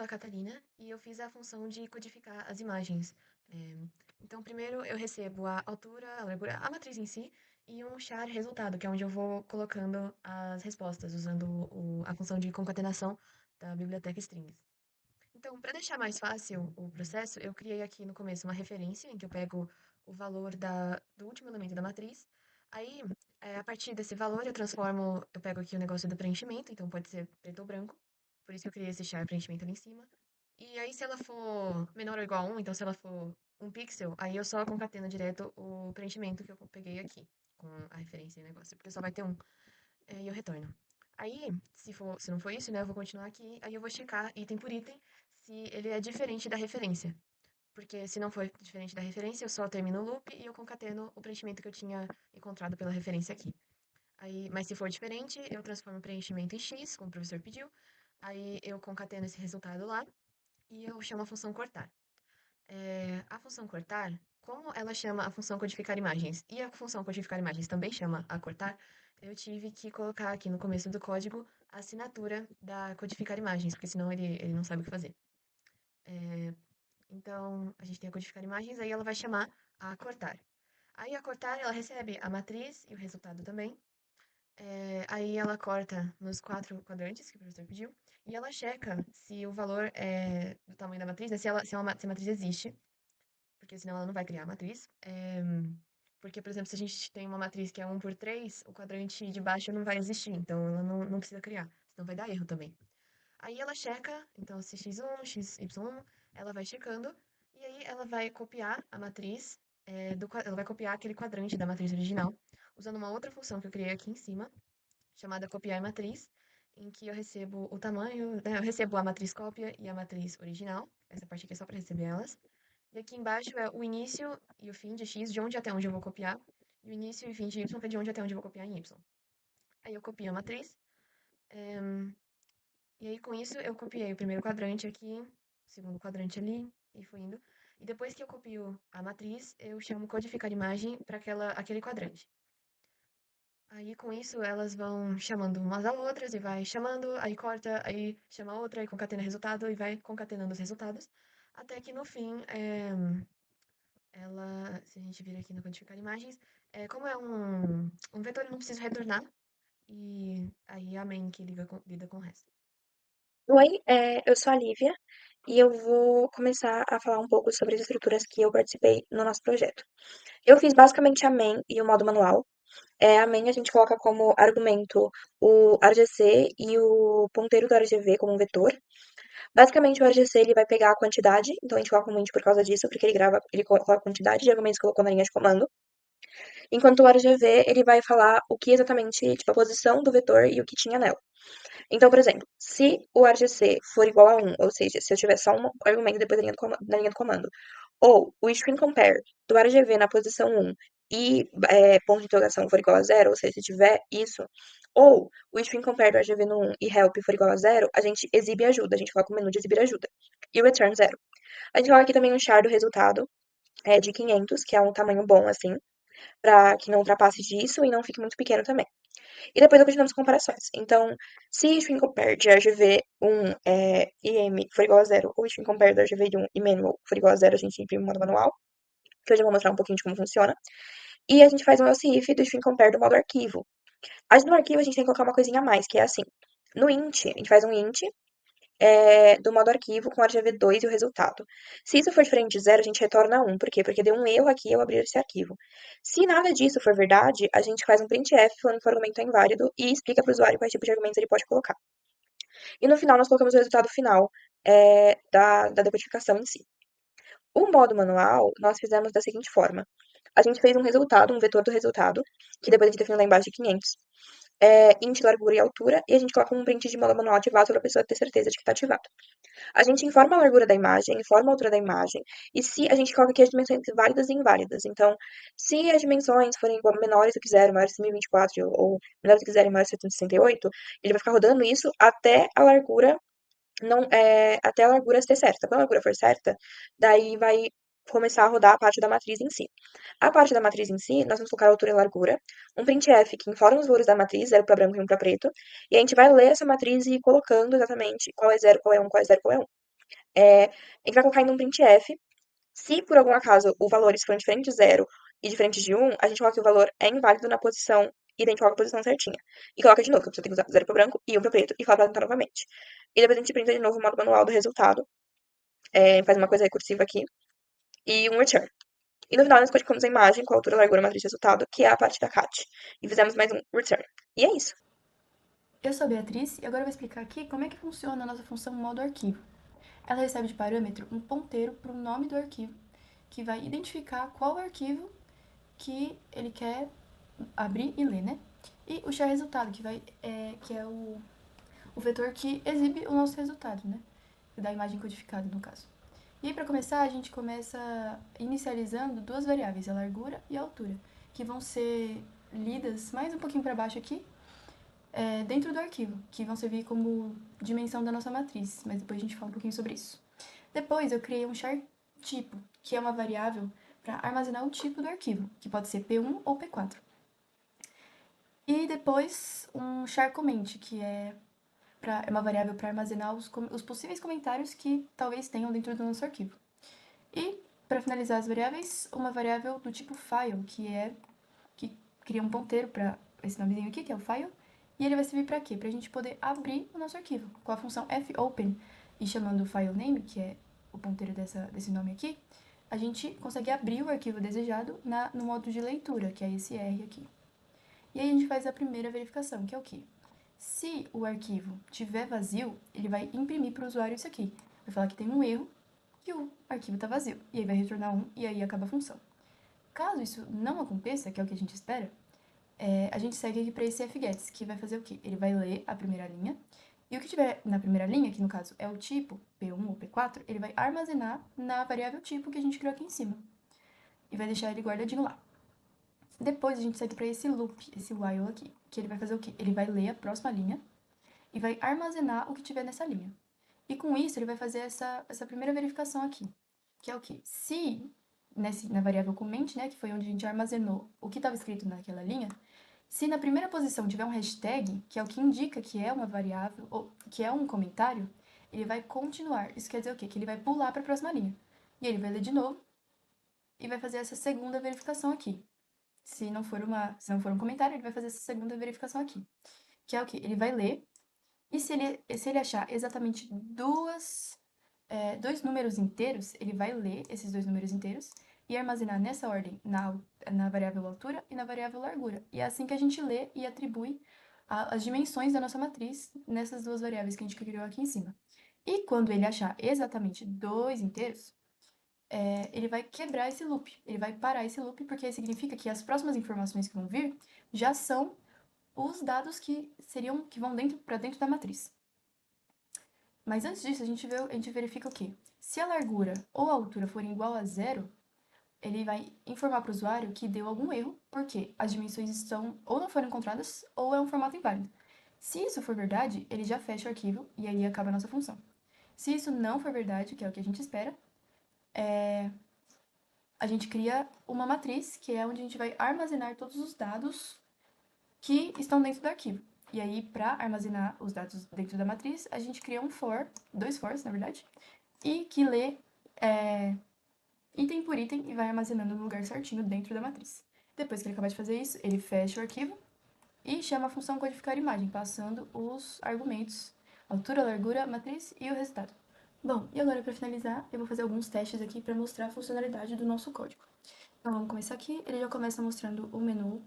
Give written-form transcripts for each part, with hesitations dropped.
a Catalina e eu fiz a função de codificar as imagens. É, então, primeiro eu recebo a altura, a largura, a matriz em si e um char resultado, que é onde eu vou colocando as respostas, usando a função de concatenação da biblioteca strings. Então, para deixar mais fácil o processo, eu criei aqui no começo uma referência em que eu pego o valor do último elemento da matriz. Aí, a partir desse valor, eu pego aqui o negócio do preenchimento, então pode ser preto ou branco. Por isso que eu criei esse char preenchimento ali em cima. E aí, se ela for menor ou igual a 1, então se ela for um pixel, aí eu só concateno direto o preenchimento que eu peguei aqui, com a referência e o negócio, porque só vai ter um. E eu retorno. Aí, se não for isso, né, eu vou continuar aqui, aí eu vou checar item por item se ele é diferente da referência. Porque se não for diferente da referência, eu só termino o loop e eu concateno o preenchimento que eu tinha encontrado pela referência aqui. Aí, mas se for diferente, eu transformo o preenchimento em X, como o professor pediu. Aí eu concateno esse resultado lá e eu chamo a função cortar. A função cortar, como ela chama a função codificar imagens e a função codificar imagens também chama a cortar, eu tive que colocar aqui no começo do código a assinatura da codificar imagens, porque senão ele não sabe o que fazer. É, então, a gente tem a codificar imagens, aí ela vai chamar a cortar. Aí a cortar, ela recebe a matriz e o resultado também. Aí ela corta nos 4 quadrantes que o professor pediu, e ela checa se o valor é do tamanho da matriz, né, se a matriz existe, porque senão ela não vai criar a matriz. Porque, por exemplo, se a gente tem uma matriz que é 1 por 3, o quadrante de baixo não vai existir, então ela não precisa criar, senão vai dar erro também. Aí ela checa, então se x1, xy1, ela vai checando, e aí ela vai copiar a matriz, ela vai copiar aquele quadrante da matriz original, usando uma outra função que eu criei aqui em cima, chamada copiar matriz, em que eu recebo o tamanho, né, eu recebo a matriz cópia e a matriz original, essa parte aqui é só para receber elas, e aqui embaixo é o início e o fim de x, de onde até onde eu vou copiar, e o início e fim de y, que é de onde até onde eu vou copiar em y. Aí eu copio a matriz, eh, e aí com isso eu copiei o primeiro quadrante aqui, o segundo quadrante ali, e fui indo. E depois que eu copio a matriz, eu chamo codificar imagem para aquele quadrante. Aí com isso elas vão chamando umas a outras e vai chamando, aí corta, aí chama outra, aí concatena resultado e vai concatenando os resultados. Até que no fim, ela, se a gente vir aqui no codificar imagens, como é um vetor, eu não preciso retornar. E aí a main que lida com o resto. Oi, eu sou a Lívia e eu vou começar a falar um pouco sobre as estruturas que eu participei no nosso projeto. Eu fiz basicamente a main e o modo manual. A main a gente coloca como argumento o argc e o ponteiro do RGV como um vetor. Basicamente, o RGC ele vai pegar a quantidade, então a gente coloca um int por causa disso, porque ele coloca a quantidade de argumentos que colocou na linha de comando. Enquanto o RGV ele vai falar o que exatamente, tipo, a posição do vetor e o que tinha nela. Então, por exemplo, se o argc for igual a 1, ou seja, se eu tiver só um argumento depois da linha do comando, ou o string compare do argv na posição 1 e ponto de interrogação for igual a 0, ou seja, se tiver isso, ou o string compare do argv no 1 e help for igual a 0, a gente exibe ajuda, a gente coloca o menu de exibir ajuda. E o return 0. A gente coloca aqui também um char do resultado de 500, que é um tamanho bom, assim, para que não ultrapasse disso e não fique muito pequeno também. E depois continuamos comparações. Então, se string compare de RGV1 IM for igual a 0, ou string compare de RGV1 e manual for igual a 0, a gente imprime o modo manual, que hoje eu vou mostrar um pouquinho de como funciona. E a gente faz um else if do string compare do modo arquivo. Mas no arquivo a gente tem que colocar uma coisinha a mais, que é assim. No int, a gente faz um int do modo arquivo com argv2 e o resultado. Se isso for diferente de 0, a gente retorna 1. Por quê? Porque deu um erro aqui ao abrir esse arquivo. Se nada disso for verdade, a gente faz um printf falando que o argumento é inválido e explica para o usuário quais tipos de argumentos ele pode colocar. E no final, nós colocamos o resultado final da decodificação em si. O modo manual, nós fizemos da seguinte forma. A gente fez um resultado, um vetor do resultado, que depois a gente definiu lá embaixo de 500, int, largura e altura, e a gente coloca um print de modo manual ativado para a pessoa ter certeza de que está ativado. A gente informa a largura da imagem, informa a altura da imagem, e se a gente coloca aqui as dimensões válidas e inválidas. Então, se as dimensões forem menores do que zero, maiores que 1024 ou menores do que zero e maiores que 768, ele vai ficar rodando isso até a largura até a largura ser certa. Quando a largura for certa, daí vai começar a rodar a parte da matriz em si. A parte da matriz em si, nós vamos colocar a altura e largura, um printf que informa os valores da matriz, 0 para branco e 1 para preto, e a gente vai ler essa matriz e ir colocando exatamente qual é 0, qual é 1, qual é 0, qual é 1. A gente vai colocar em um printf. Se por algum acaso o valores forem diferentes de zero e diferentes de um, a gente coloca que o valor é inválido na posição e daí a gente coloca a posição certinha. E coloca de novo, que a pessoa tem que usar zero para branco e um para preto e fala pra tentar novamente. E depois a gente printa de novo o modo manual do resultado, faz uma coisa recursiva aqui e um return. E no final nós codificamos a imagem com a altura, largura, matriz e resultado, que é a parte da cat. E fizemos mais um return. E é isso. Eu sou a Beatriz e agora eu vou explicar aqui como é que funciona a nossa função modo arquivo. Ela recebe de parâmetro um ponteiro para o nome do arquivo, que vai identificar qual arquivo que ele quer abrir e ler, né? E o char resultado, que é o vetor que exibe o nosso resultado, né? Da imagem codificada, no caso. E aí, para começar, a gente começa inicializando duas variáveis, a largura e a altura, que vão ser lidas mais um pouquinho para baixo aqui, dentro do arquivo, que vão servir como dimensão da nossa matriz, mas depois a gente fala um pouquinho sobre isso. Depois eu criei um char tipo, que é uma variável para armazenar o tipo do arquivo, que pode ser P1 ou P4. E depois um char comment, que é uma variável para armazenar os possíveis comentários que talvez tenham dentro do nosso arquivo. E, para finalizar as variáveis, uma variável do tipo file, que cria um ponteiro para esse nomezinho aqui, que é o file, e ele vai servir para quê? Para a gente poder abrir o nosso arquivo com a função fopen e chamando o file name, que é o ponteiro desse nome aqui, a gente consegue abrir o arquivo desejado no modo de leitura, que é esse R aqui. E aí a gente faz a primeira verificação, que é o quê? Se o arquivo tiver vazio, ele vai imprimir para o usuário isso aqui. Vai falar que tem um erro, que o arquivo está vazio. E aí vai retornar 1 e aí acaba a função. Caso isso não aconteça, que é o que a gente espera, a gente segue aqui para esse fgets, que vai fazer o quê? Ele vai ler a primeira linha, e o que tiver na primeira linha, que no caso é o tipo P1 ou P4, ele vai armazenar na variável tipo que a gente criou aqui em cima. E vai deixar ele guardadinho lá. Depois a gente segue para esse loop, esse while aqui, que ele vai fazer o quê? Ele vai ler a próxima linha e vai armazenar o que tiver nessa linha. E com isso ele vai fazer essa primeira verificação aqui, que é o quê? Se na variável comment, né, que foi onde a gente armazenou o que estava escrito naquela linha, se na primeira posição tiver um hashtag, que é o que indica que é uma variável, ou que é um comentário, ele vai continuar. Isso quer dizer o quê? Que ele vai pular para a próxima linha. E ele vai ler de novo e vai fazer essa segunda verificação aqui. Se não for um comentário, ele vai fazer essa segunda verificação aqui. Que é o quê? Ele vai ler, e se ele achar exatamente dois números inteiros, ele vai ler esses dois números inteiros e armazenar nessa ordem na variável altura e na variável largura. E é assim que a gente lê e atribui as dimensões da nossa matriz nessas duas variáveis que a gente criou aqui em cima. E quando ele achar exatamente dois inteiros, ele vai quebrar esse loop, ele vai parar esse loop, porque aí significa que as próximas informações que vão vir já são os dados que vão para dentro da matriz. Mas antes disso, a gente verifica o quê? Se a largura ou a altura forem igual a zero, ele vai informar para o usuário que deu algum erro, porque as dimensões estão ou não foram encontradas ou é um formato inválido. Se isso for verdade, ele já fecha o arquivo e aí acaba a nossa função. Se isso não for verdade, que é o que a gente espera, a gente cria uma matriz, que é onde a gente vai armazenar todos os dados que estão dentro do arquivo. E aí, para armazenar os dados dentro da matriz, a gente cria dois fors, na verdade, e que lê item por item e vai armazenando no lugar certinho dentro da matriz. Depois que ele acabar de fazer isso, ele fecha o arquivo e chama a função codificar imagem, passando os argumentos, altura, largura, matriz e o resultado. Bom, e agora para finalizar, eu vou fazer alguns testes aqui para mostrar a funcionalidade do nosso código. Então vamos começar aqui, ele já começa mostrando o menu,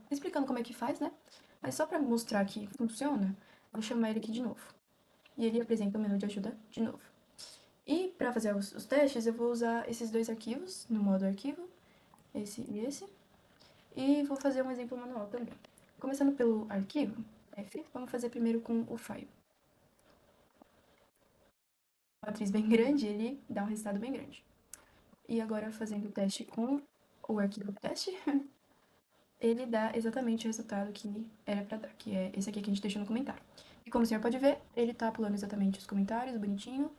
explicando como é que faz, né? Mas só para mostrar que funciona, vou chamar ele aqui de novo. E ele apresenta o menu de ajuda de novo. E para fazer os testes, eu vou usar esses dois arquivos, no modo arquivo, esse e esse. E vou fazer um exemplo manual também. Começando pelo arquivo, F, vamos fazer primeiro com o file. Uma matriz bem grande, ele dá um resultado bem grande. E agora fazendo o teste com o arquivo teste, ele dá exatamente o resultado que era para dar, que é esse aqui que a gente deixou no comentário. E como o senhor pode ver, ele tá pulando exatamente os comentários, bonitinho,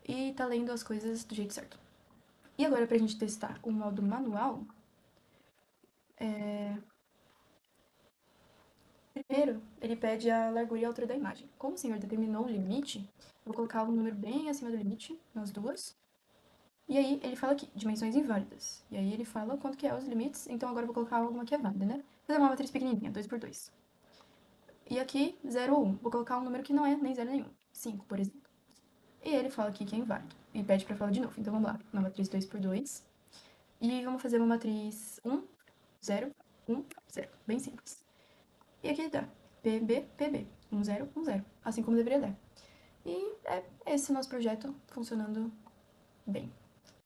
e tá lendo as coisas do jeito certo. E agora, pra gente testar o modo manual, primeiro ele pede a largura e a altura da imagem. Como o senhor determinou o limite, Vou colocar um número bem acima do limite, nas duas. E aí ele fala aqui, dimensões inválidas. E aí ele fala quanto que é os limites, então agora eu vou colocar alguma que é válida, né? Vou fazer uma matriz pequenininha, 2 por 2. E aqui, 0 ou 1. Vou colocar um número que não é nem 0 nem 1. 5, por exemplo. E ele fala aqui que é inválido. E pede pra falar de novo. Então vamos lá. Uma matriz 2 por 2. E vamos fazer uma matriz 1, 0, 1, 0. Bem simples. E aqui dá PB, PB. 1, 0, 1, 0. Assim como deveria dar. E é esse nosso projeto funcionando bem.